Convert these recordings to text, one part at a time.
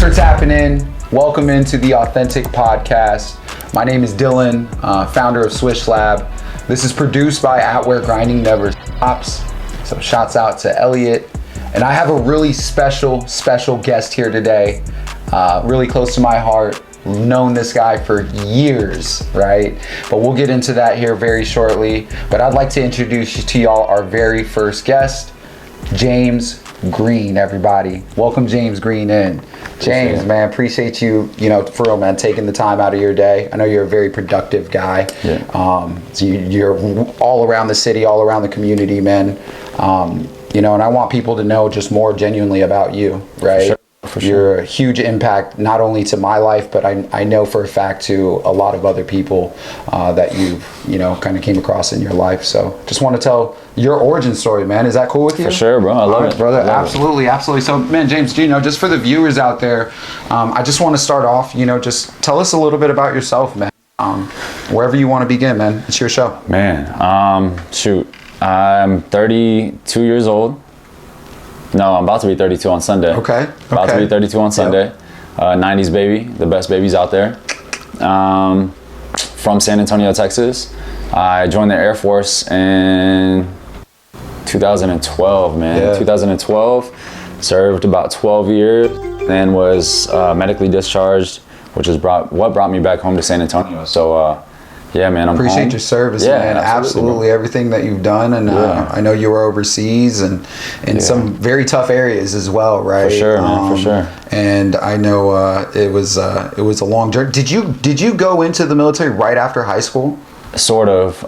Thanks for tapping in. Welcome into the Authentic Podcast. My name is Dylan, founder of Swish Lab. This is produced by At Where Grinding Never Stops. So shouts out to Elliot. And I have a really special guest here today. Really close to my heart. Known this guy for years, right? But we'll get into that here very shortly. But I'd like to introduce to y'all our very first guest, James Green, everybody. Welcome James Green in. James, man, appreciate you, for real, man, taking the time out of your day. I know you're a very productive guy. Yeah. So you're all around the city, all around the community, man. And I want people to know just more genuinely about you, right? Sure. For sure. You're a huge impact, not only to my life, but I know for a fact to a lot of other people that you've, kind of came across in your life. So just want to tell your origin story, man. Is that cool with you? For sure, bro. I love it. Brother, absolutely. So, man, James, just for the viewers out there, I just want to start off, just tell us a little bit about yourself, man. Wherever you want to begin, man. It's your show. Man, I'm 32 years old. No, I'm about to be 32 on Sunday. Okay. About to be 32 on Sunday. Yep. 90s baby, the best babies out there. From San Antonio, Texas. I joined the Air Force in 2012, man. Yeah. 2012. Served about 12 years. Then was medically discharged, which is what brought me back home to San Antonio. So, yeah, man, I'm appreciate home. Your service, man. Absolutely everything that you've done, and I know you were overseas and in some very tough areas as well, right? For sure, man. For sure. And I know it was a long journey. Did you go into the military right after high school? Sort of.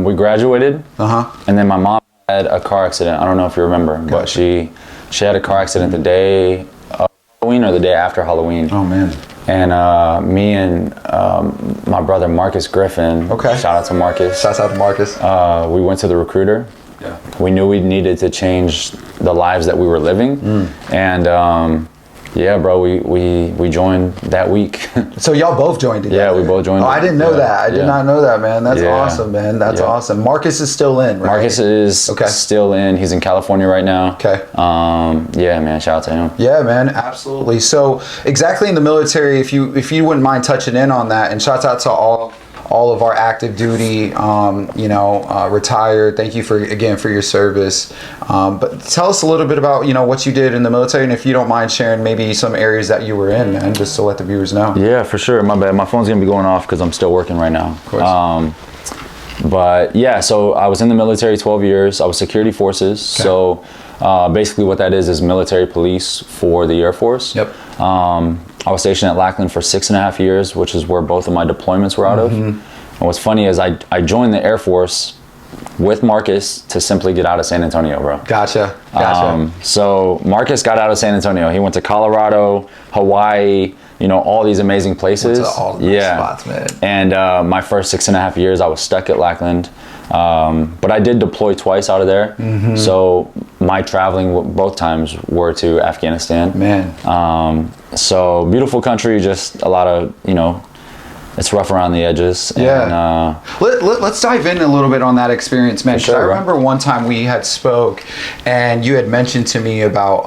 We graduated, and then my mom had a car accident. I don't know if you remember, but she had a car accident the day of Halloween or the day after Halloween. Oh man. And me and my brother Marcus Griffin, shout out to Marcus. Shouts out to Marcus. We went to the recruiter. Yeah. We knew we needed to change the lives that we were living. And yeah, bro, we joined that week. So y'all both joined together? Yeah, we both joined. Oh, I didn't know that. I did not know that, man. That's awesome, man. That's awesome. Marcus is still in, right? Marcus is still in. He's in California right now. Okay. Yeah, man, shout out to him. Yeah, man, absolutely. So exactly in the military, if you wouldn't mind touching in on that, and shouts out to all of our active duty, retired. Thank you for your service. But tell us a little bit about, what you did in the military, and if you don't mind sharing maybe some areas that you were in, man, just to let the viewers know. Yeah, for sure. My bad. My phone's going to be going off because I'm still working right now. Of course. But yeah, so I was in the military 12 years. I was security forces. Okay. So basically what that is military police for the Air Force. Yep. I was stationed at Lackland for 6.5 years, which is where both of my deployments were out of. And what's funny is I joined the Air Force with Marcus to simply get out of San Antonio, bro. Gotcha. So Marcus got out of San Antonio. He went to Colorado, Hawaii, all these amazing places. Went to all the spots, man. And my first 6.5 years, I was stuck at Lackland. But I did deploy twice out of there. So my traveling both times were to Afghanistan. Man. So beautiful country, just a lot of, it's rough around the edges. Yeah. And, let's dive in a little bit on that experience, man. Sure, I remember one time we had spoke, and you had mentioned to me about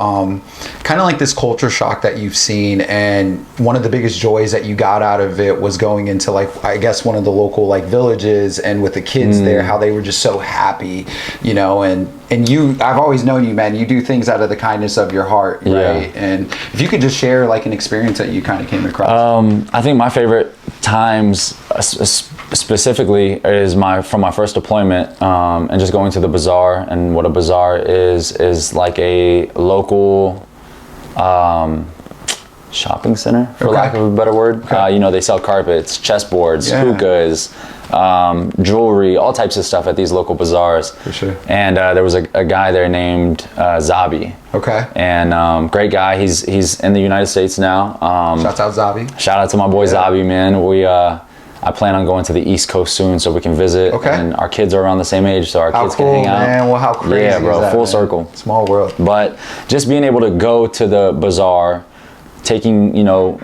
kind of like this culture shock that you've seen, and one of the biggest joys that you got out of it was going into, like, I guess one of the local villages, and with the kids there, how they were just so happy, and you, I've always known you, man. You do things out of the kindness of your heart, right? Yeah. And if you could just share an experience that you kind of came across. I think my favorite times specifically is from my first deployment, and just going to the bazaar. And what a bazaar is like a local shopping center, for lack of a better word. They sell carpets, chessboards, hookahs, jewelry, all types of stuff at these local bazaars. For sure. And there was a guy there named Zabi. Okay. And great guy. He's in the United States now. Shout out Zabi. Shout out to my boy Zabi, man. I plan on going to the East Coast soon so we can visit. Okay. And our kids are around the same age, so our kids can hang out. Man. Well, how crazy is bro, that, full man? circle. Small world. But just being able to go to the bazaar, taking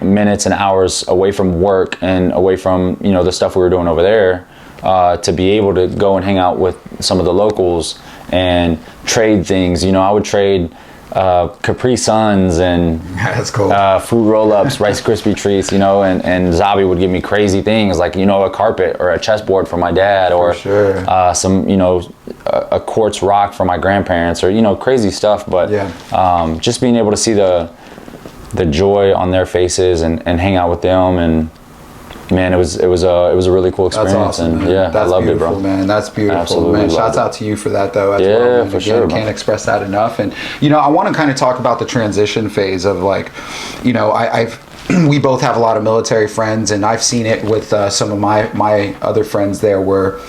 minutes and hours away from work and away from the stuff we were doing over there, to be able to go and hang out with some of the locals and trade things. I would trade Capri Suns and That's cool. fruit roll-ups, Rice Krispie treats, you know, and Zabi would give me crazy things like, you know, a carpet or a chessboard for my dad, or some, you know, a quartz rock for my grandparents, or, you know, crazy stuff. But just being able to see the joy on their faces and hang out with them, and man, it was a really cool experience. That's awesome, and man. yeah, That's I loved beautiful, it, bro. Man. That's beautiful, Absolutely man. Shouts out to you for that, though. As well, for sure. Can't express that enough. And you know, I want to kind of talk about the transition phase of, like, you know, we both have a lot of military friends, and I've seen it with some of my other friends there, where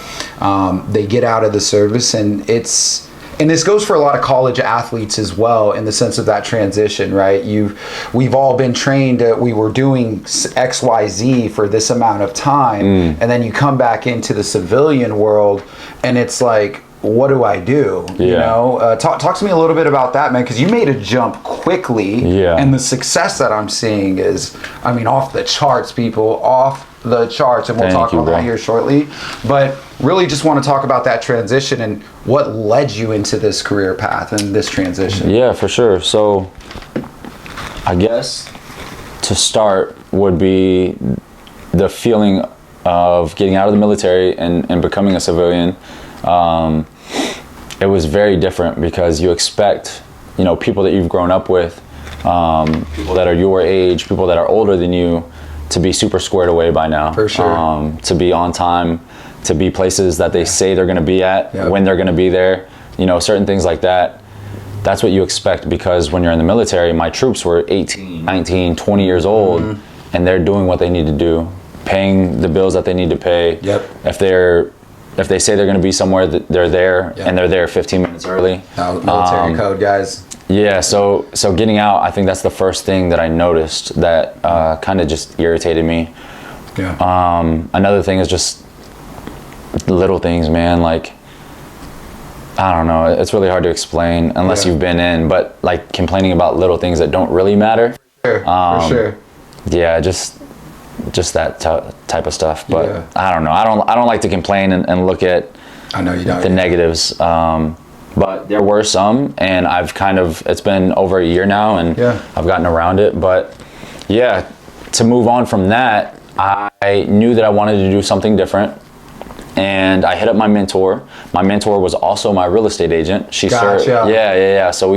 they get out of the service, and this goes for a lot of college athletes as well, in the sense of that transition, right? We've all been trained that we were doing XYZ for this amount of time, and then you come back into the civilian world, and it's like, what do I do? You know, talk to me a little bit about that, man, because you made a jump quickly, and the success that I'm seeing is, I mean, off the charts, people, off the charts, and we'll talk about that here shortly. But really just want to talk about that transition and what led you into this career path and this transition. Yeah, for sure. So I guess to start would be the feeling of getting out of the military and becoming a civilian. It was very different, because you expect, you know, people that you've grown up with, people that are your age, people that are older than you, to be super squared away by now. For sure. To be on time, to be places that they say they're going to be at, when they're going to be there, you know, certain things like that. That's what you expect, because when you're in the military, my troops were 18, 19, 20 years old, and they're doing what they need to do, paying the bills that they need to pay. If they say they're going to be somewhere, that they're there, and they're there 15 minutes early. Military code, guys. Yeah, so getting out, I think that's the first thing that I noticed that kind of just irritated me. Another thing is just little things, man. Like, I don't know, it's really hard to explain unless you've been in, but like complaining about little things that don't really matter. For sure. Yeah, just that type of stuff. But I don't know. I don't like to complain and look at the negatives. But there were some, and it's been over a year now, and I've gotten around it. But yeah, to move on from that, I knew that I wanted to do something different, and I hit up my mentor. My mentor was also my real estate agent. She served. Yeah. So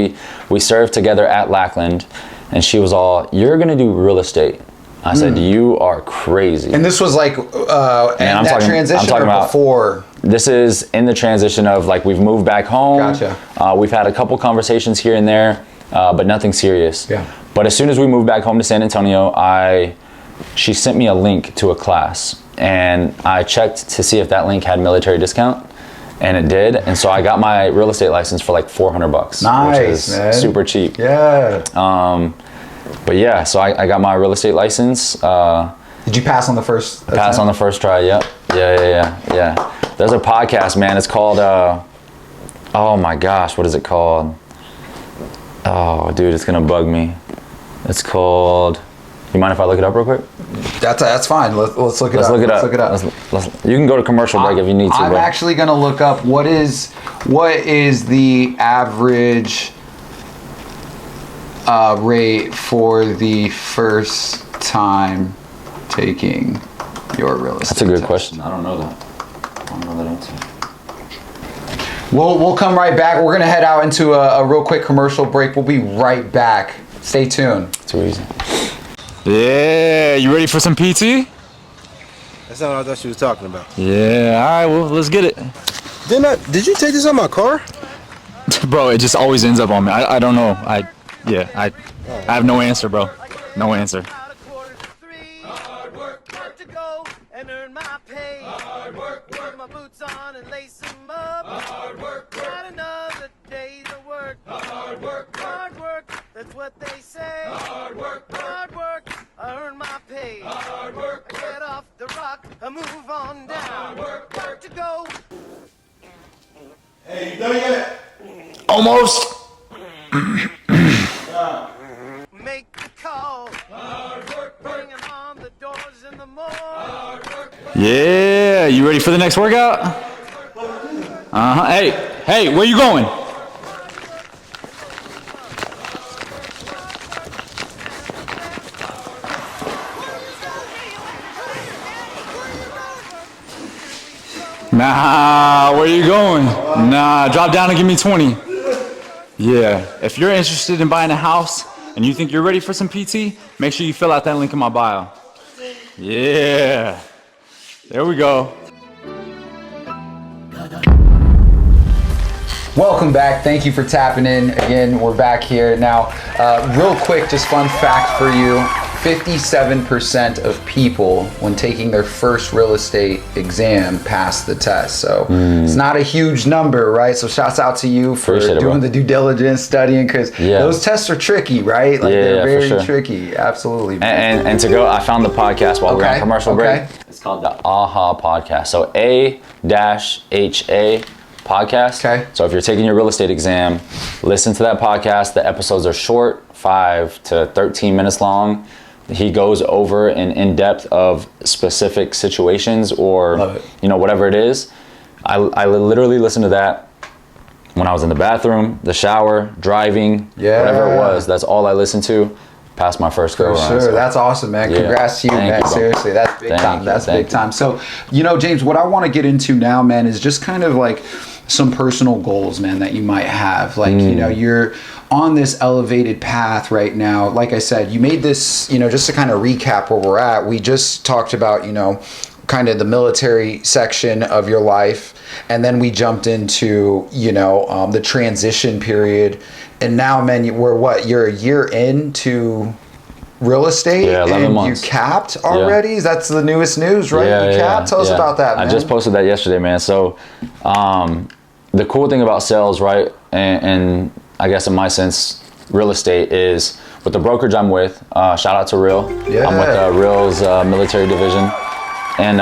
we served together at Lackland, and she was all, "You're gonna do real estate." I said, "You are crazy." And this was like transition or before? This is in the transition of, like, we've moved back home. We've had a couple conversations here and there, but nothing serious. But as soon as we moved back home to San Antonio, she sent me a link to a class, and I checked to see if that link had military discount, and it did. And so I got my real estate license for like $400, nice, which is man. Super cheap. But yeah, so I got my real estate license. Did you pass on the first attempt? Pass on the first try, yep. Yeah. There's a podcast, man. It's called, oh my gosh, what is it called? Oh, dude, it's gonna bug me. It's called, you mind if I look it up real quick? That's fine. Let's look it up. Let's look it up. You can go to commercial break if you need to. I'm actually gonna look up what is the average rate for the first time taking your real estate. That's a good test. question. I don't know that. I don't know that answer. We'll come right back. We're gonna head out into a real quick commercial break. We'll be right back. Stay tuned. Too easy. Yeah, you ready for some PT? That's not what I thought she was talking about. Yeah, all right, well, let's get it. Did you take this on my car? Bro, it just always ends up on me. I don't know. I have no answer, bro. No answer. Hard work to go and earn my pay. Hard work, put my boots on and lace them up. Hard work, got another day's of work. Hard work, that's what they say. Hard work, I earn my pay. Hard work, I get off the rock, I move on down. Hard work to go. Hey, you done yet? Almost. Make the call. Hard work, bringing on the doors in the morning. Hard work. Yeah, you ready for the next workout? Uh-huh. Hey, where you going? Nah, where you going? Nah, drop down and give me 20. Yeah, if you're interested in buying a house and you think you're ready for some PT, make sure you fill out that link in my bio. Yeah, there we go. Welcome back. Thank you for tapping in. Again, we're back here. Now, real quick, just fun fact for you. 57% of people, when taking their first real estate exam, pass the test. So it's not a huge number, right? So shouts out to you for doing the due diligence, studying, because those tests are tricky, right? Like they're very tricky. Absolutely. And to go, I found the podcast while we were on commercial break. It's called the AHA podcast. So A-HA podcast. Okay. So if you're taking your real estate exam, listen to that podcast. The episodes are short, 5 to 13 minutes long. He goes over in depth of specific situations or whatever it is. I literally listened to that when I was in the bathroom, the shower, driving, whatever it was. That's all I listened to. Passed my first go around. So. That's awesome, man. Congrats to you, man. Seriously, that's big time. That's big time. So, James, what I want to get into now, man, is just kind of like some personal goals, man, that you might have. Like, you're on this elevated path right now. Like I said, you made this, just to kind of recap where we're at, we just talked about, kind of the military section of your life. And then we jumped into, the transition period. And now, man, you're a year into real estate? Yeah, 11 months. You capped already? Yeah. That's the newest news, right? You capped? Tell us about that, man. I just posted that yesterday, man. So the cool thing about sales, right, and I guess in my sense, real estate is with the brokerage I'm with, shout out to Real. Yeah. I'm with Real's military division. And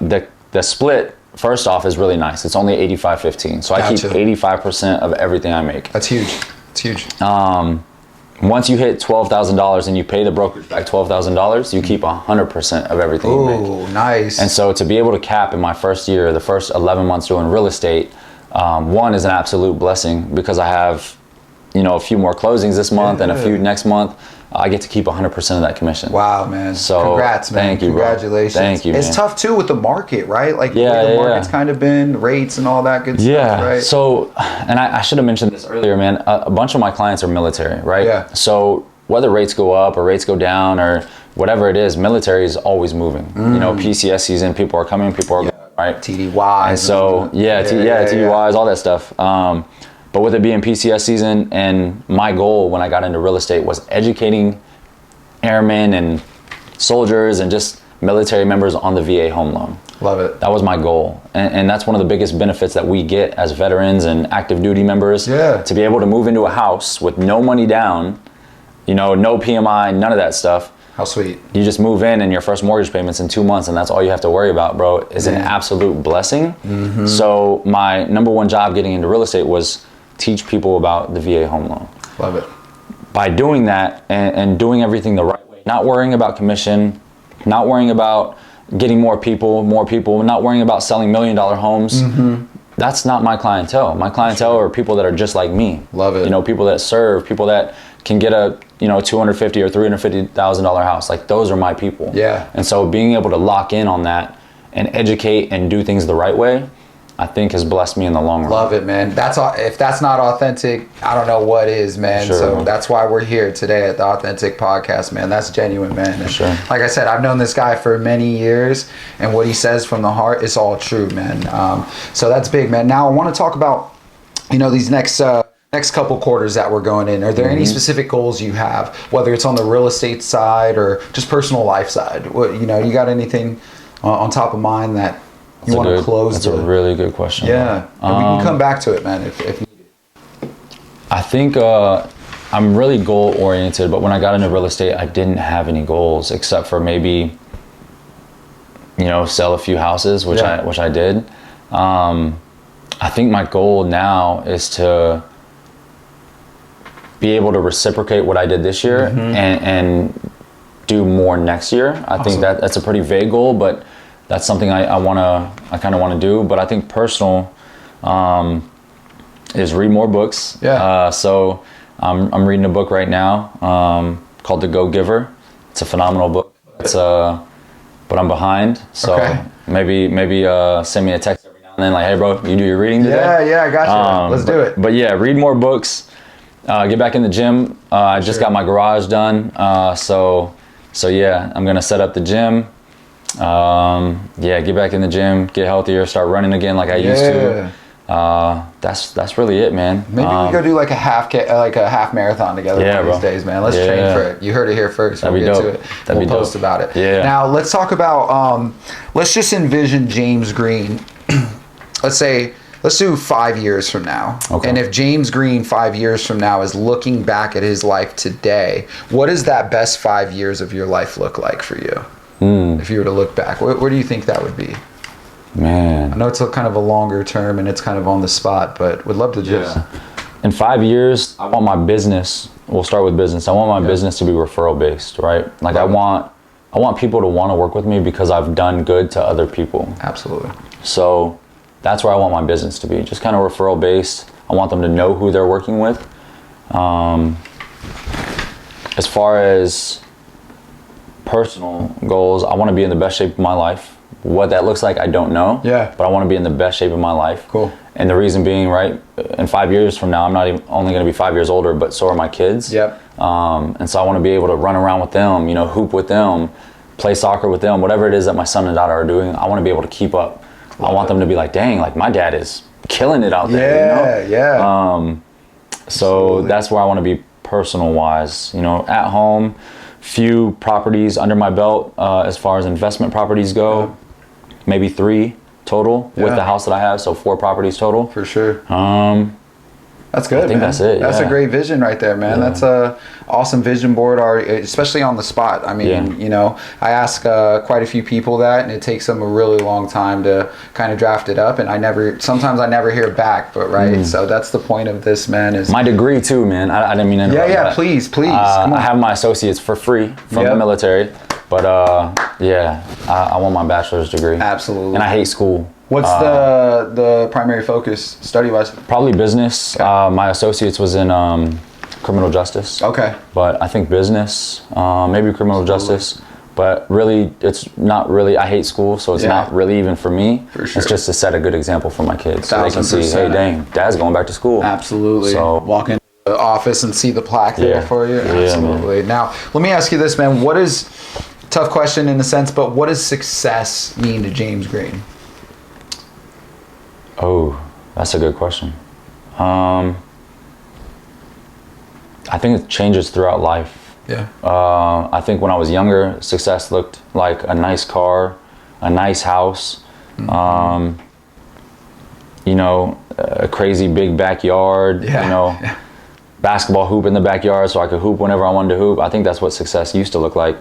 the split, first off, is really nice. It's only 85-15. So I keep 85% of everything I make. That's huge. It's huge. Once you hit $12,000 and you pay the brokerage back $12,000, you keep 100% of everything you make. Oh, nice. And so to be able to cap in my first year, the first 11 months doing real estate, one is an absolute blessing because I have, a few more closings this month and a few next month. I get to keep 100% of that commission. Wow, man. So congrats, man. Thank you, congratulations. Bro. Thank you, man. It's tough too with the market, right? Like the way the market's kind of been, rates and all that good stuff, right? So, and I should have mentioned this earlier, man. A bunch of my clients are military, right? Yeah. So whether rates go up or rates go down or whatever it is, military is always moving. PCS season, people are coming, people are going, right? TDYs. And so, TDYs, all that stuff. But with it being PCS season, and my goal when I got into real estate was educating airmen and soldiers and just military members on the VA home loan. Love it. That was my goal. And that's one of the biggest benefits that we get as veterans and active duty members. Yeah. To be able to move into a house with no money down, no PMI, none of that stuff. How sweet. You just move in and your first mortgage payment's in 2 months and that's all you have to worry about, bro. It's an absolute blessing. So my number one job getting into real estate was teach people about the VA home loan. Love it. By doing that and doing everything the right way, not worrying about commission, not worrying about getting more people, not worrying about selling $1 million homes, that's not my clientele. My clientele are people that are just like me. Love it. People that serve, people that can get a $250,000 or $350,000 house. Like those are my people. Yeah. And so being able to lock in on that and educate and do things the right way, I think has blessed me in the long run. Love it, man. If that's not authentic, I don't know what is, man. So that's why we're here today at the Authentic Podcast, man. That's genuine, man. And like I said, I've known this guy for many years, and what he says from the heart is all true, man. So that's big, man. Now I want to talk about, these next couple quarters that we're going in. Are there any specific goals you have, whether it's on the real estate side or just personal life side? What you got anything on top of mind that you want to close? That's a really good question. Yeah, and we can come back to it, man, if needed. I think I'm really goal oriented, but when I got into real estate, I didn't have any goals except for maybe, sell a few houses, which I did. I think my goal now is to be able to reciprocate what I did this year and do more next year. I think that's a pretty vague goal, but that's something I kind of want to do. But I think personal is read more books. Yeah. So I'm reading a book right now called The Go Giver. It's a phenomenal book. But I'm behind. So Maybe send me a text every now and then, like, hey bro, you do your reading today? Yeah, I got you. Let's do it. But yeah, read more books. Get back in the gym. I just got my garage done. So yeah, I'm gonna set up the gym. Yeah, get back in the gym, get healthier, start running again like I used to. That's really it, man. Maybe we go do like a half marathon together one of these days, man. Let's train for it. You heard it here first. That'd be dope. To it. We'll post about it. Yeah. Now let's talk about. Let's just envision James Green. Let's do 5 years from now. Okay. And if James Green 5 years from now is looking back at his life today, what does that best 5 years of your life look like for you? If you were to look back, where do you think that would be? Man, I know it's kind of a longer term and it's kind of on the spot, but would love to just. In 5 years, I want my business. We'll start with business. I want my business to be referral based, right? Like I want people to want to work with me because I've done good to other people. Absolutely. So that's where I want my business to be. Just kind of referral based. I want them to know who they're working with. As far as personal goals, I want to be in the best shape of my life. What that looks like, I don't know. Yeah. But I want to be in the best shape of my life. Cool. And the reason being, right, in 5 years from now, I'm not even only going to be 5 years older, but so are my kids. Yep. And so I want to be able to run around with them, hoop with them, play soccer with them, whatever it is that my son and daughter are doing. I want to be able to keep up. I want them to be like, dang, like my dad is killing it out there. So Absolutely. That's where I want to be personal wise. At home, few properties under my belt as far as investment properties go. Maybe 3 total with the house that I have, so 4 properties total. For sure. That's good, I think that's it. That's a great vision right there, man. That's a awesome vision board, especially on the spot. I mean, I ask quite a few people that, and it takes them a really long time to kind of draft it up, and sometimes I never hear back, but so that's the point of this, man. Is my degree too, man. I didn't mean to interrupt. Yeah, please. Come on. I have my associates for free from the military, but I want my bachelor's degree. Absolutely. And I hate school. What's the primary focus study-wise? Probably business. Okay. My associates was in criminal justice. Okay. But I think business, maybe criminal justice. But really, it's not really, I hate school, so it's not really even for me. For sure. It's just to set a good example for my kids. So they can see, hey, dang, dad's going back to school. Absolutely. So walk into the office and see the plaque there for you. Absolutely. Now, let me ask you this, man. Tough question in a sense, but what does success mean to James Green? Oh, that's a good question. I think it changes throughout life. Yeah. I think when I was younger, success looked like a nice car, a nice house, a crazy big backyard, basketball hoop in the backyard so I could hoop whenever I wanted to hoop. I think that's what success used to look like.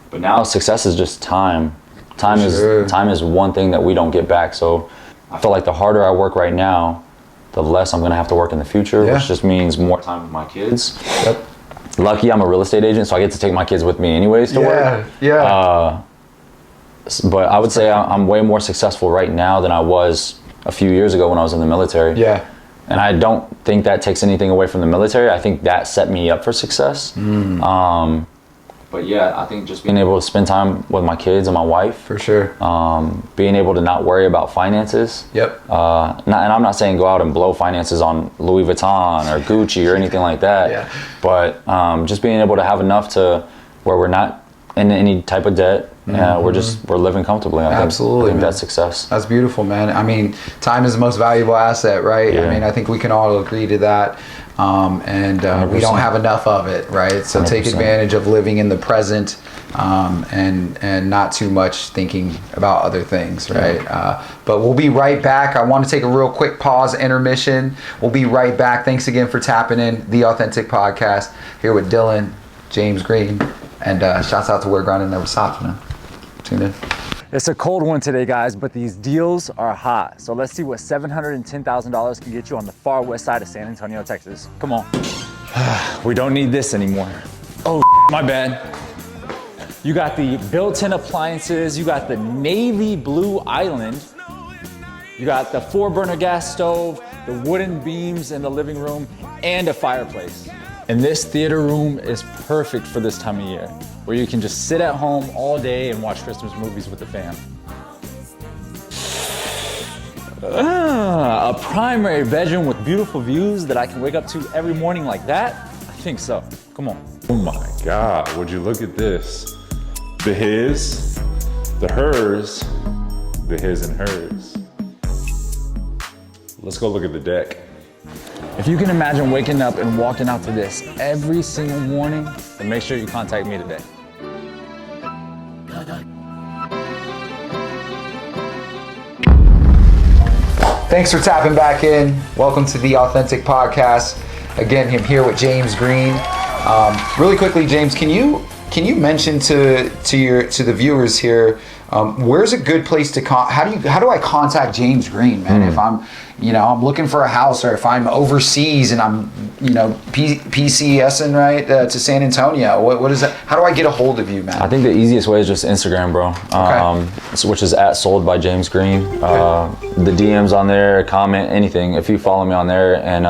But now success is just time. Time is one thing that we don't get back. So I feel like the harder I work right now, the less I'm going to have to work in the future, which just means more time with my kids. Yep. Lucky I'm a real estate agent, so I get to take my kids with me anyways to work. Yeah. But I would say I'm way more successful right now than I was a few years ago when I was in the military. Yeah. And I don't think that takes anything away from the military. I think that set me up for success. But yeah, I think just being able to spend time with my kids and my wife. For sure. Being able to not worry about finances. Yep. And I'm not saying go out and blow finances on Louis Vuitton or Gucci or anything like that. Yeah. But just being able to have enough to where we're not in any type of debt. We're living comfortably. I think that's success. That's beautiful, man. I mean, time is the most valuable asset, right? Yeah. I mean, I think we can all agree to that. We don't have enough of it, right? So 100%. Take advantage of living in the present and not too much thinking about other things, right? But we'll be right back. I want to take a real quick pause, intermission. We'll be right back. Thanks again for tapping in The Authentic Podcast here with Dylan, James Green, and shouts out to Where Grinding Never Stops, man. Tune in. It's a cold one today, guys, but these deals are hot. So let's see what $710,000 can get you on the far west side of San Antonio, Texas. Come on. We don't need this anymore. Oh, my bad. You got the built-in appliances. You got the navy blue island. You got the 4-burner gas stove, the wooden beams in the living room, and a fireplace. And this theater room is perfect for this time of year, where you can just sit at home all day and watch Christmas movies with the fam. A primary bedroom with beautiful views that I can wake up to every morning like that? I think so. Come on. Oh my God, would you look at this? The his, the hers, the his and hers. Let's go look at the deck. If you can imagine waking up and walking out to this every single morning, then make sure you contact me today. Thanks for tapping back in. Welcome to the Authentic Podcast. Again, I'm here with James Green. Really quickly, James, can you mention to the viewers here, where's a good place to how do I contact James Green, man? If I'm looking for a house, or if I'm overseas and I'm PCSing right to San Antonio, what is that? How do I get a hold of you, man? I think the easiest way is just Instagram, bro. Which is @soldbyjamesgreen. The DMs on there, comment, anything. If you follow me on there and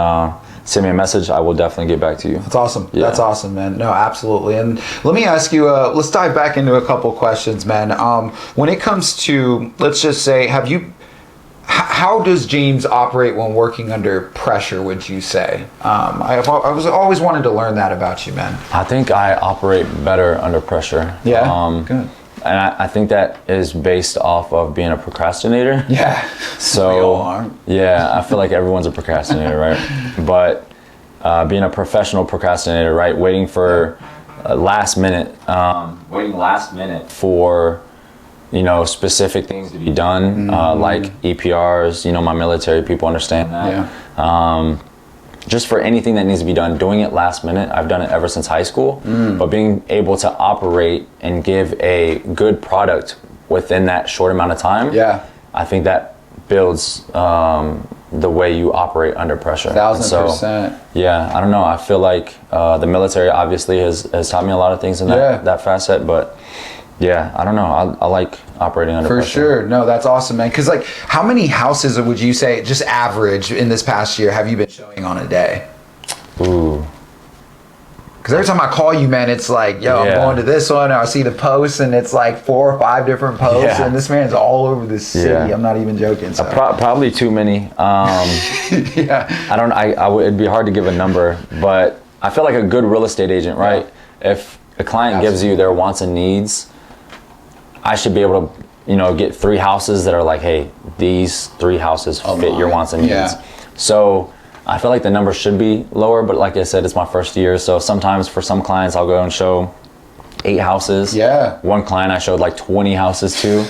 send me a message, I will definitely get back to you. That's awesome. Yeah. That's awesome, man. No, absolutely. And let me ask you, let's dive back into a couple questions, man. When it comes to, let's just say, how does James operate when working under pressure, would you say? I was always wanted to learn that about you, man. I think I operate better under pressure. Yeah, good. And I think that is based off of being a procrastinator. Yeah, so we all are. Yeah, I feel like everyone's a procrastinator, right? But being a professional procrastinator, right? Waiting for last minute for specific things to be done, like EPRs. My military people understand that. Yeah. Just for anything that needs to be done, doing it last minute. I've done it ever since high school, but being able to operate and give a good product within that short amount of time, I think that builds the way you operate under pressure. 1000%. Yeah, I don't know. I feel like the military obviously has taught me a lot of things in that facet, but yeah, I don't know. I like operating under pressure. For sure. No, that's awesome, man. Because how many houses would you say, just average, in this past year, have you been showing on a day? Ooh. Because every time I call you, man, it's like, yo, I'm going to this one. I see the posts, and it's like 4 or 5 different posts, and this man's all over this city. Yeah. I'm not even joking. So. Probably too many. It'd be hard to give a number, but I feel like a good real estate agent, right? Yeah. If a client gives you their wants and needs, I should be able to, get 3 houses that are like, hey, these 3 houses fit your wants and needs. Yeah. So I feel like the number should be lower, but like I said, it's my first year. So sometimes for some clients, I'll go and show 8 houses. Yeah. One client I showed like 20 houses to.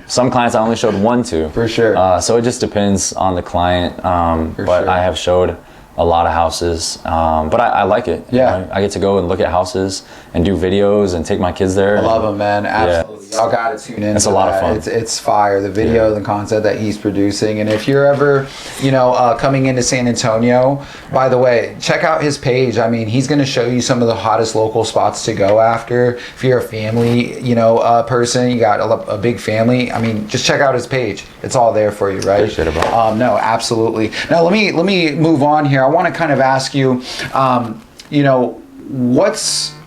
Some clients I only showed 1 to. For sure. So it just depends on the client. But I have showed a lot of houses, but I like it. Yeah, I get to go and look at houses and do videos and take my kids there. I love them, man. Absolutely. Y'all gotta tune in. It's a lot of fun. It's fire. The video, the content that he's producing. And if you're ever, coming into San Antonio, by the way, check out his page. I mean, he's gonna show you some of the hottest local spots to go after. If you're a family, person, you got a big family. I mean, just check out his page. It's all there for you, right? Appreciate it, bro. No, absolutely. Now let me move on here. I want to kind of ask you,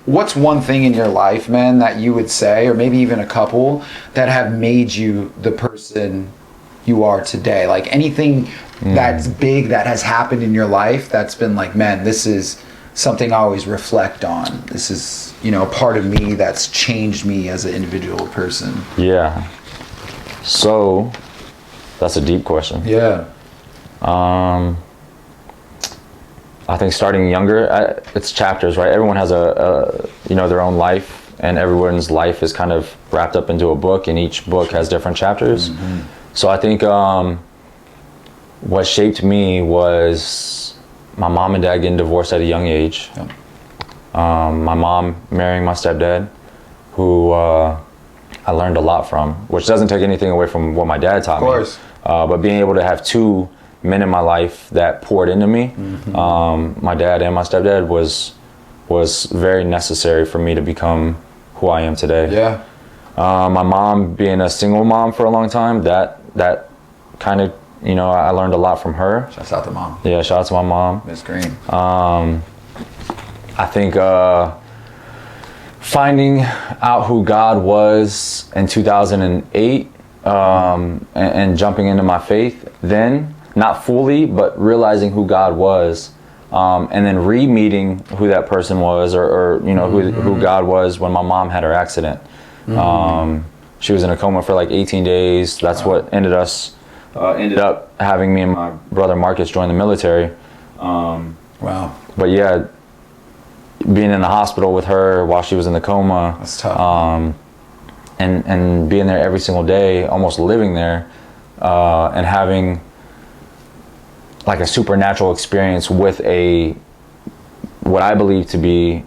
what's one thing in your life, man, that you would say, or maybe even a couple, that have made you the person you are today? Like anything that's big that has happened in your life that's been like, man, this is something I always reflect on. This is, a part of me that's changed me as an individual person. Yeah. So that's a deep question. Yeah. I think starting younger, it's chapters, right? Everyone has their own life, and everyone's life is kind of wrapped up into a book, and each book has different chapters. Mm-hmm. So I think what shaped me was my mom and dad getting divorced at a young age. Yep. My mom marrying my stepdad, who I learned a lot from, which doesn't take anything away from what my dad taught me. Of course. But being able to have 2 men in my life that poured into me, my dad and my stepdad, was very necessary for me to become who I am today. Yeah. My mom being a single mom for a long time, that kind of, I learned a lot from her. Shouts out to mom. Yeah, shout out to my mom. Miss Green. I think finding out who God was in 2008 and jumping into my faith then, not fully, but realizing who God was, and then re-meeting who that person was, or you know, who God was when my mom had her accident. She was in a coma for like 18 days. That's what ended up having me and my brother Marcus join the military. Wow. But yeah, being in the hospital with her while she was in the coma, that's tough. And being there every single day, almost living there, and having like a supernatural experience with what I believe to be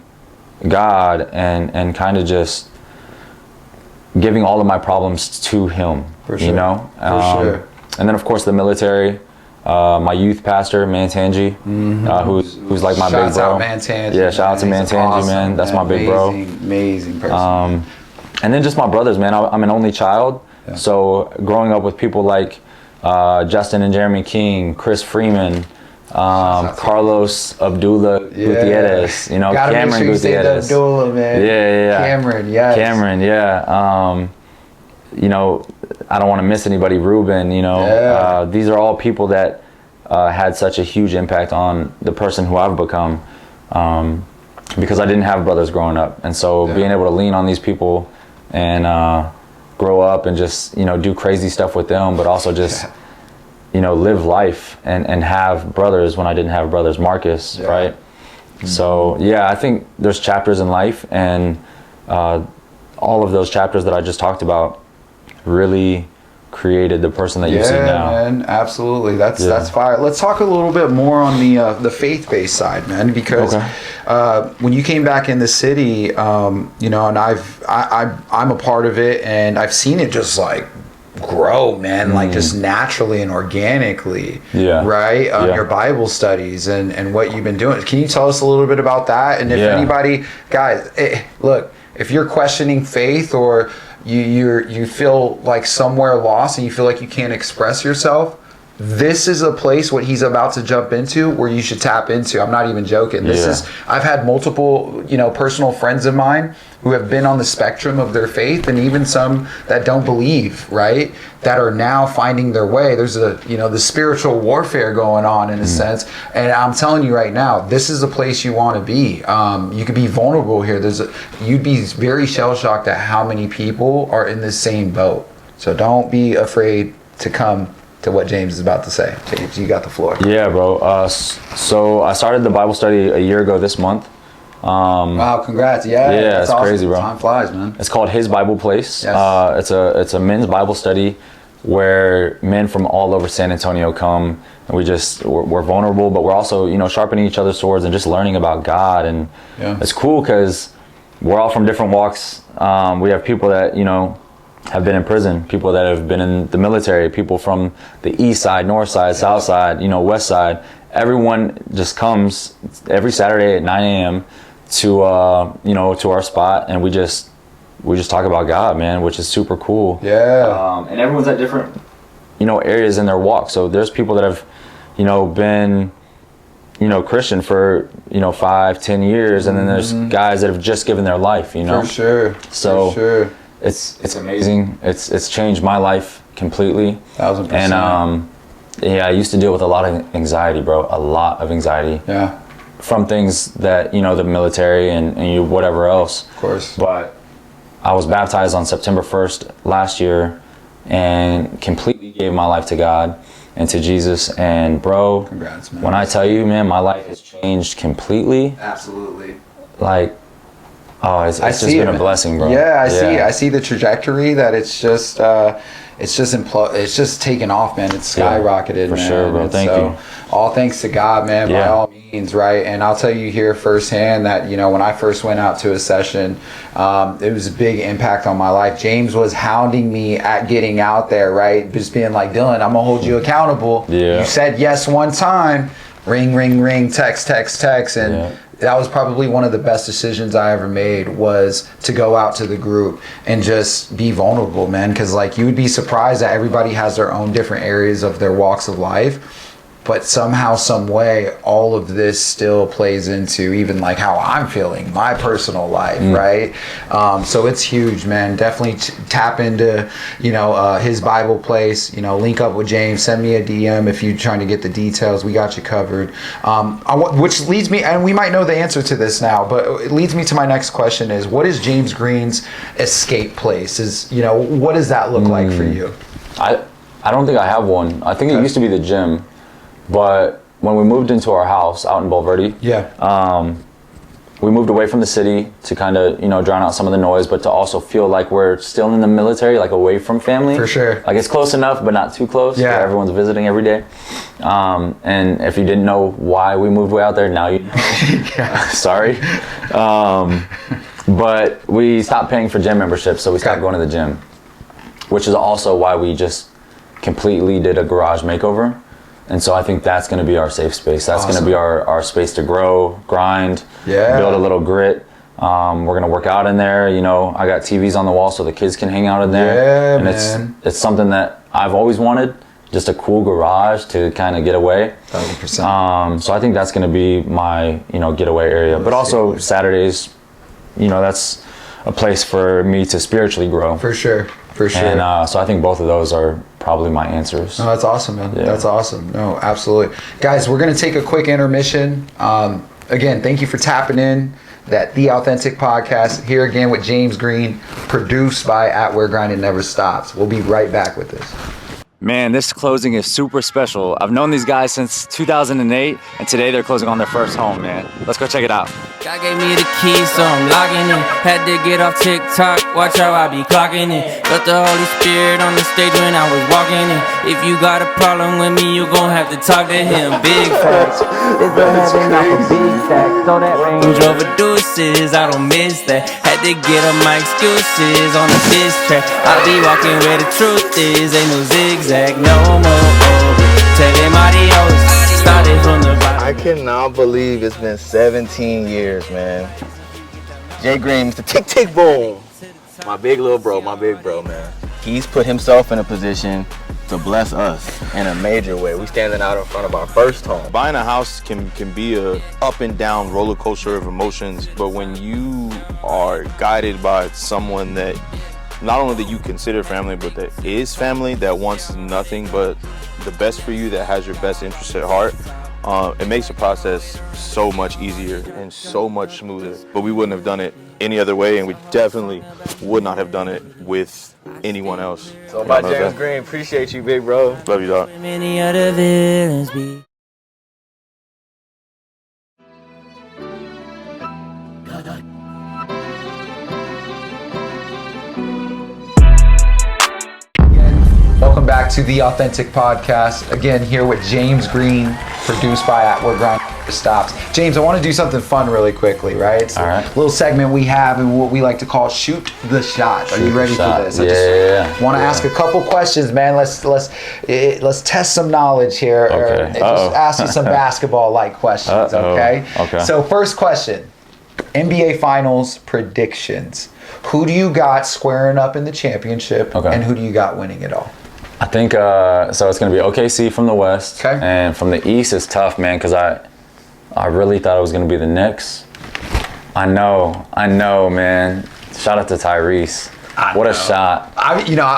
God, and kind of just giving all of my problems to Him. For sure. You know? For sure. And then of course the military. My youth pastor, Mantangi, who's like my big bro. Shouts out Mantangi. Yeah, shout out to Mantangi, awesome, man. That's my big bro. Amazing person. And then just my brothers, man. I'm an only child, so growing up with people like Justin and Jeremy King, Chris Freeman, Carlos Abdullah Gutierrez, you know, Gotta Cameron make sure you Gutierrez. say the Abdullah, man. Yeah. Cameron, yes. Cameron, yeah. You know, I don't want to miss anybody. Ruben, you know, these are all people that had such a huge impact on the person who I've become, because I didn't have brothers growing up, and so being able to lean on these people and grow up and just, you know, do crazy stuff with them, but also just you know, live life and have brothers when I didn't have brothers, Marcus, right? So yeah, I think there's chapters in life, and all of those chapters that I just talked about really created the person that you see now. Yeah, man, absolutely. That's fire. Let's talk a little bit more on the faith-based side, man, because when you came back in the city, you know, and I'm a part of it, and I've seen it just like grow, man, like just naturally and organically, right? Your Bible studies and what you've been doing. Can you tell us a little bit about that? And if anybody, guys, look, if you're questioning faith, or you feel like somewhere lost and you feel like you can't express yourself, this is a place what he's about to jump into where you should tap into. I'm not even joking. I've had multiple, you know, personal friends of mine who have been on the spectrum of their faith, and even some that don't believe, right? That are now finding their way. There's the spiritual warfare going on in a sense. And I'm telling you right now, this is the place you want to be. You could be vulnerable here. You'd be very shell-shocked at how many people are in the same boat. So don't be afraid to come to what James is about to say. James, you got the floor. Yeah, bro. So I started the Bible study a year ago this month. Wow, congrats. Yeah, it's awesome. crazy, bro. Time flies, man. It's called His Bible Place. Yes. It's a men's Bible study where men from all over San Antonio come, and we're vulnerable, but we're also, you know, sharpening each other's swords and just learning about God. And it's cool because we're all from different walks. We have people that, you know, have been in prison, people that have been in the military, people from the east side, north side, south side, you know, west side. Everyone just comes every Saturday at 9 a.m. to you know, to our spot, and we just talk about God, man, which is super cool. And everyone's at different, you know, areas in their walk. So there's people that have, you know, been, you know, Christian for, you know, 5-10 years, and then there's guys that have just given their life, you know. For sure. So for sure. It's amazing. It's changed my life completely. 1000%. And I used to deal with a lot of anxiety, bro. A lot of anxiety. Yeah. From things that, you know, the military and whatever else. Of course. But I was baptized on September 1st last year, and completely gave my life to God and to Jesus. And bro, congrats, man. When I tell you, man, my life has changed completely. Absolutely. Like, oh, it's just been a blessing, bro. Yeah, I see the trajectory that it's just taken off, man. It's skyrocketed, for man. sure, bro. Thank you. All thanks to God, man, by all means, right? And I'll tell you here firsthand that, you know, when I first went out to a session, it was a big impact on my life. James was hounding me at getting out there, right? Just being like, Dylan, I'm gonna hold you accountable. You said yes one time, ring, ring, ring, text, and that was probably one of the best decisions I ever made, was to go out to the group and just be vulnerable, man. Because like, you would be surprised that everybody has their own different areas of their walks of life. but somehow, some way, all of this still plays into even like how I'm feeling, my personal life, right? So it's huge, man. Definitely tap into, you know, his Bible place, you know, link up with James, send me a DM if you're trying to get the details. We got you covered. Which leads me, and we might know the answer to this now, but it leads me to my next question is, what is James Green's escape place? Is, you know, what does that look like for you? I don't think I have one. I think it used to be the gym, but when we moved into our house out in Bulverde, we moved away from the city to kind of, you know, drown out some of the noise, but to also feel like we're still in the military, like away from family. For sure. Like it's close enough, but not too close. Yeah. Where everyone's visiting every day. And if you didn't know why we moved way out there, now you know. Sorry. But we stopped paying for gym memberships, so we stopped going to the gym, which is also why we just completely did a garage makeover. And so I think that's going to be our safe space. That's going to be our space to grow, grind, build a little grit. We're going to work out in there. You know, I got TVs on the wall so the kids can hang out in there. And it's something that I've always wanted, just a cool garage to kind of get away. 100%. So I think that's going to be my, you know, getaway area. But also Saturdays, you know, that's a place for me to spiritually grow. For sure. For sure. And so I think both of those are probably my answers. No, that's awesome, man. Yeah. That's awesome. No, absolutely. Guys, we're going to take a quick intermission. Again, thank you for tapping in. That The Authentic Podcast, here again with James Green, produced by At Where Grinding Never Stops. We'll be right back with this. Man, this closing is super special. I've known these guys since 2008, and today they're closing on their first home, man. Let's go check it out. God gave me the keys, so I'm logging in. Had to get off TikTok, watch how I be clocking in. Got the Holy Spirit on the stage when I was walking in. If you got a problem with me, you gon' have to talk to him. Big facts, it's the heaven off a big stack. So that Range Rover deuces, I don't miss that. Had to get up my excuses on the diss track. I be walking where the truth is, ain't no zigzag, no more. Tell him adios, started from the bottom. I cannot believe it's been 17 years, man. Jay Green, Mr. Tick Tick Boom. My big little bro, man. He's put himself in a position to bless us in a major way. We standing out in front of our first home. Buying a house can be a up and down roller coaster of emotions, but when you are guided by someone that not only that you consider family, but that is family, that wants nothing but the best for you, that has your best interest at heart, it makes the process so much easier and so much smoother. But we wouldn't have done it any other way, and we definitely would not have done it with anyone else. So by James Green, appreciate you, big bro. Love you, dog. Many other villains be. Welcome back to The Authentic Podcast. Again, here with James Green, produced by At Where Grinding Never Stops. James, I want to do something fun really quickly, right? It's a little segment we have and what we like to call Shoot the Shot. Are you ready for this? I want to ask a couple questions, man. Let's test some knowledge here. Okay. Or just ask you some basketball-like questions, okay? So first question, NBA Finals predictions. Who do you got squaring up in the championship, and who do you got winning it all? I think, so it's going to be OKC from the West. And from the East, it's tough, man, because I really thought it was going to be the Knicks. I know, man. Shout out to Tyrese. What a shot.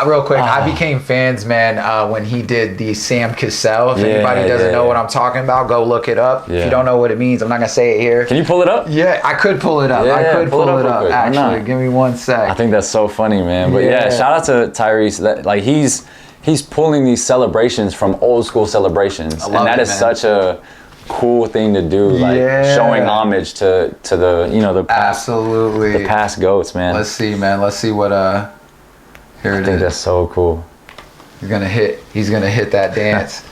Real quick, I became fans, man, when he did the Sam Cassell. If anybody doesn't know what I'm talking about, go look it up. If you don't know what it means, I'm not going to say it here. Can you pull it up? Yeah, I could pull it up. Pull it up, actually. Give me 1 sec. I think that's so funny, man. But shout out to Tyrese. Like, he's pulling these celebrations from old school celebrations. And that is such a cool thing to do, like showing homage to the, you know, the past, the past GOATs, man. Let's see, man. Let's see what here it is. I think that's so cool. He's gonna hit that dance.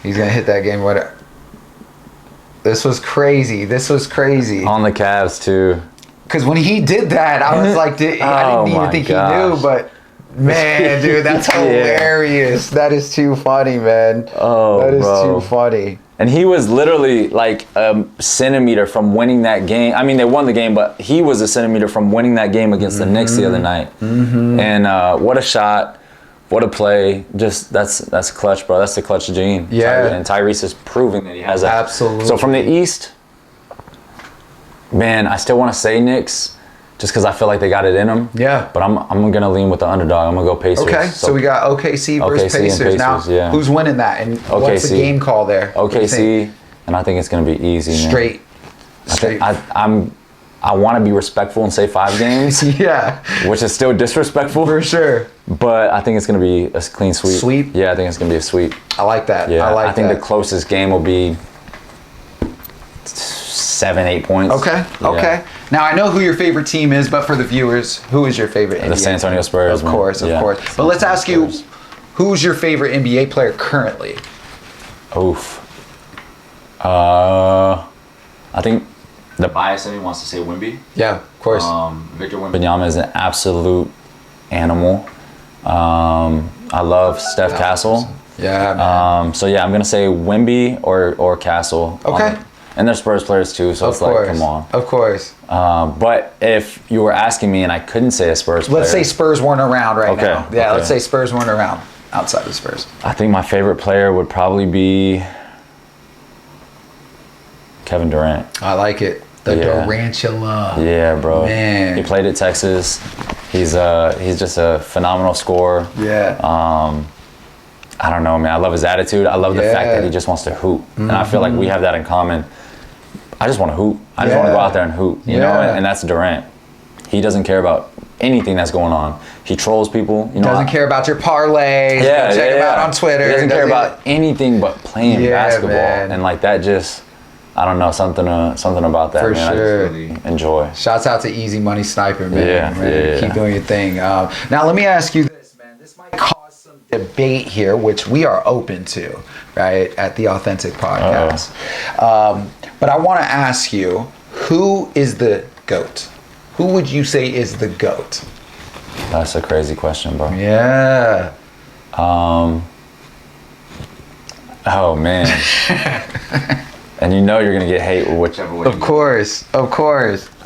He's gonna hit that game. This was crazy. On the Cavs too. Because when he did that, I was like, I didn't even think he knew, but man, dude, that's hilarious. That is too funny, man. That is too funny. And he was literally like a centimeter from winning that game. I mean, they won the game, but he was a centimeter from winning that game against the Knicks the other night. And what a shot What a play. Just that's clutch, bro. That's the clutch gene. Yeah. And Tyrese is proving that he has that. Absolutely. So from the East, man, I still want to say Knicks just because I feel like they got it in them. Yeah. But I'm going to lean with the underdog. I'm going to go Pacers. Okay, so we got OKC versus Pacers. Now, who's winning that? And what's the game call there? OKC, and I think it's going to be easy, man. Straight. I want to be respectful and say 5 games. Yeah. Which is still disrespectful. For sure. But I think it's going to be a clean sweep. Sweep? Yeah, I think it's going to be a sweep. I like that. Yeah, I think the closest game will be 7-8 points. Okay. Yeah. Okay. Now I know who your favorite team is, but for the viewers, who is your favorite NBA The San Antonio Spurs. Of course. But let's ask you, who's your favorite NBA player currently? Oof. I think the bias in me wants to say Wemby. Yeah, of course. Victor Wembanyama is an absolute animal. I love Steph Castle. Yeah, man. So yeah, I'm gonna say Wemby or Castle. Okay. And they're Spurs players too, so it's like, come on. Of course. But if you were asking me and I couldn't say a Spurs player. Let's say Spurs weren't around right now. Yeah, okay. let's say Spurs weren't around outside of Spurs. I think my favorite player would probably be Kevin Durant. I like it. The Durantula. Yeah, bro. Man. He played at Texas. He's just a phenomenal scorer. Yeah. I don't know, man. I love his attitude. I love the fact that he just wants to hoop. And I feel like we have that in common. I just want to hoop. I just want to go out there and hoop, you know? And that's Durant. He doesn't care about anything that's going on. He trolls people. You know, doesn't care about your parlays. Check him out on Twitter. He doesn't care about anything but playing basketball. Man. And like that just, I don't know, something about that, For man. sure. I just really enjoy. Shouts out to Easy Money Sniper, man. Yeah. Keep doing your thing. Now let me ask you this, man. This might cause some debate here, which we are open to, right, at the Authentic Podcast. But I want to ask you, who is the GOAT? Who would you say is the GOAT? That's a crazy question, bro. Yeah. Oh man. And you know you're gonna get hate with whichever way. Of course.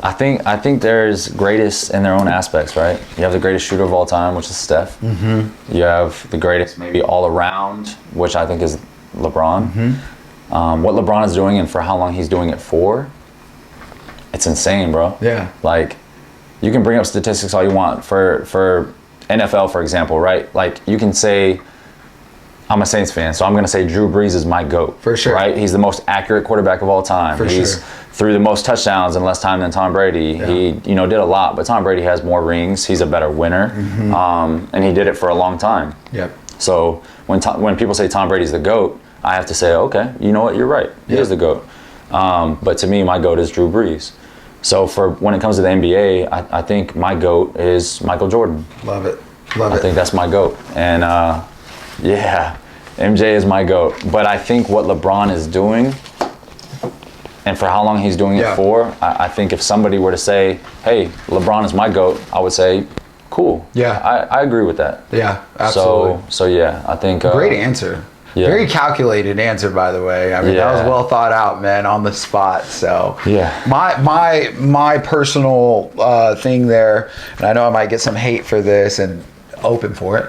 I think there's greatest in their own aspects, right? You have the greatest shooter of all time, which is Steph. Mm-hmm. You have the greatest maybe all around, which I think is LeBron. Mm-hmm. What LeBron is doing and for how long he's doing it for, it's insane, bro. Yeah. Like, you can bring up statistics all you want for NFL, for example, right? Like, you can say, I'm a Saints fan, so I'm going to say Drew Brees is my GOAT. For sure. Right? He's the most accurate quarterback of all time. He's threw the most touchdowns in less time than Tom Brady. Yeah. He, did a lot, but Tom Brady has more rings. He's a better winner. Mm-hmm. And he did it for a long time. Yep. So when people say Tom Brady's the GOAT, I have to say, okay, you know what? You're right. He is the GOAT. But to me, my GOAT is Drew Brees. So when it comes to the NBA, I think my GOAT is Michael Jordan. Love it. I think that's my GOAT. And yeah, MJ is my GOAT. But I think what LeBron is doing and for how long he's doing it for, I think if somebody were to say, hey, LeBron is my GOAT, I would say, cool. Yeah. I agree with that. Yeah, absolutely. So yeah, I think. Great answer. Yeah. Very calculated answer, by the way. I mean, that was well thought out, man, on the spot. So yeah, my personal thing there, and I know I might get some hate for this, and open for it.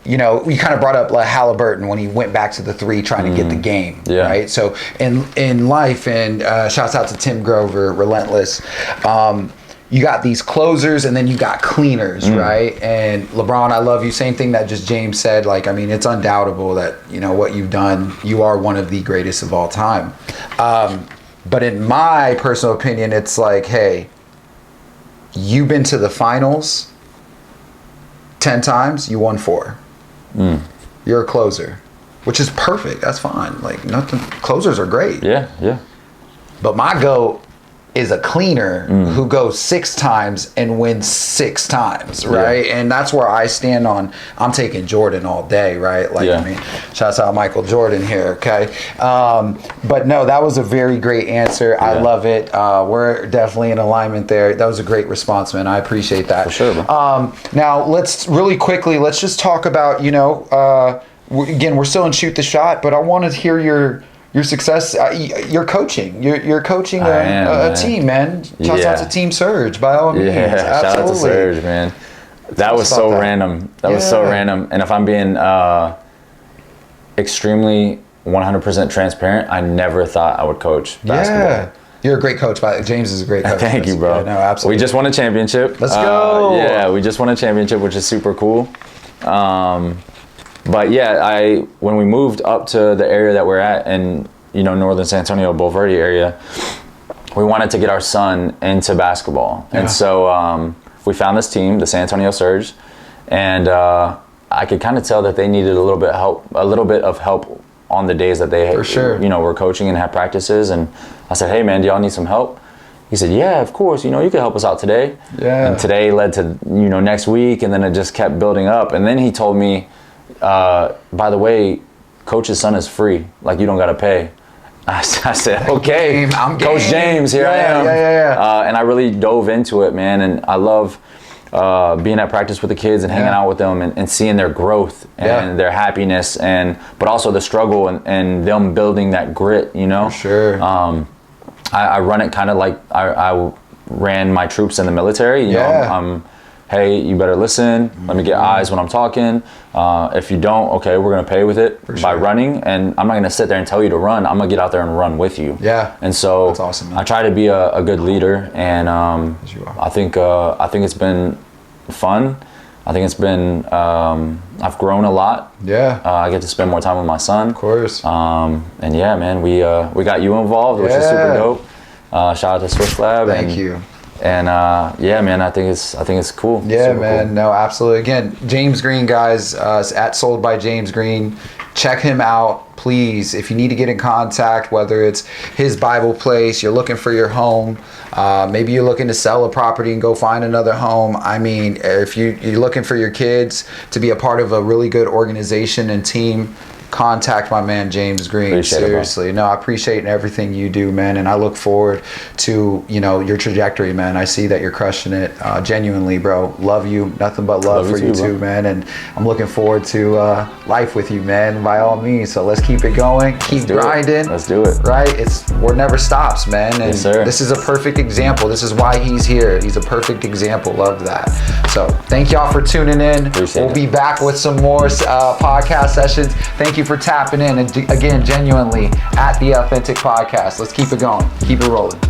We kind of brought up Halliburton when he went back to the three, trying to get the game, right? So in life, and shouts out to Tim Grover, Relentless. You got these closers and then you got cleaners, right? And LeBron, I love you. Same thing that just James said. Like, I mean, it's undoubtable that, what you've done, you are one of the greatest of all time. But in my personal opinion, it's like, hey, you've been to the finals 10 times, you won 4. You're a closer, which is perfect. That's fine. Like, nothing. Closers are great. Yeah. But my GOAT is a cleaner who goes 6 times and wins 6 times, right? And that's where I stand on. I'm taking Jordan all day, right? I mean, shouts out Michael Jordan here, okay? But no, that was a very great answer. I love it. We're definitely in alignment there. That was a great response, man. I appreciate that. For sure, bro. Now, let's just talk about, again, we're still in shoot the shot, but I want to hear your success. You're coaching. You're coaching a team, man. Shouts out to Team Surge, by all means. Yeah, absolutely. shout out to Surge, man. That was so random. That was so random. And if I'm being extremely 100% transparent, I never thought I would coach basketball. Yeah. You're a great coach. James is a great coach. Thank you, bro. Yeah, no, absolutely. We just won a championship. Let's go. Yeah, we just won a championship, which is super cool. But yeah, when we moved up to the area that we're at in, northern San Antonio, Bulverde area, we wanted to get our son into basketball. Yeah. And so we found this team, the San Antonio Surge, and I could kind of tell that they needed a little bit of help on the days that they were coaching and had practices. And I said, hey man, do y'all need some help? He said, yeah, of course, you can help us out today. Yeah. And today led to, next week, and then it just kept building up. And then he told me, by the way, coach's son is free. Like, you don't got to pay. I said, okay, I'm Coach James, here I am. Yeah. And I really dove into it, man. And I love being at practice with the kids and hanging out with them and seeing their growth and their happiness, but also the struggle and them building that grit, For sure. I run it kind of like I ran my troops in the military. You know, I'm hey, you better listen. Let me get eyes when I'm talking. If you don't, okay, we're gonna pay with it by running. And I'm not gonna sit there and tell you to run. I'm gonna get out there and run with you. Yeah. And so that's awesome, man. I try to be a good leader, and I think it's been fun. I think it's been I've grown a lot. Yeah. I get to spend more time with my son. Of course. And yeah, man, we got you involved, which is super dope. Shout out to Swish Lab. Thank you. And yeah, man, I think it's cool. Yeah, man. Cool. No, absolutely. Again, James Green, guys, at Sold by James Green. Check him out, please. If you need to get in contact, whether it's his Bible place, you're looking for your home, maybe you're looking to sell a property and go find another home. I mean, if you're looking for your kids to be a part of a really good organization and team, contact my man James Green. Appreciate Seriously. I appreciate everything you do, man, and I look forward to your trajectory, man. I see that you're crushing it. Genuinely, bro. Love you. Nothing but love for you too, man. And I'm looking forward to life with you, man, by all means. So let's keep it going. Keep grinding. Let's do it. Right? It never stops, man. And this is a perfect example. This is why he's here. He's a perfect example of that. So thank y'all for tuning in. We'll be back with some more podcast sessions. Thank you for tapping in, and again, genuinely, at the Authentic Podcast. Let's keep it going. Keep it rolling.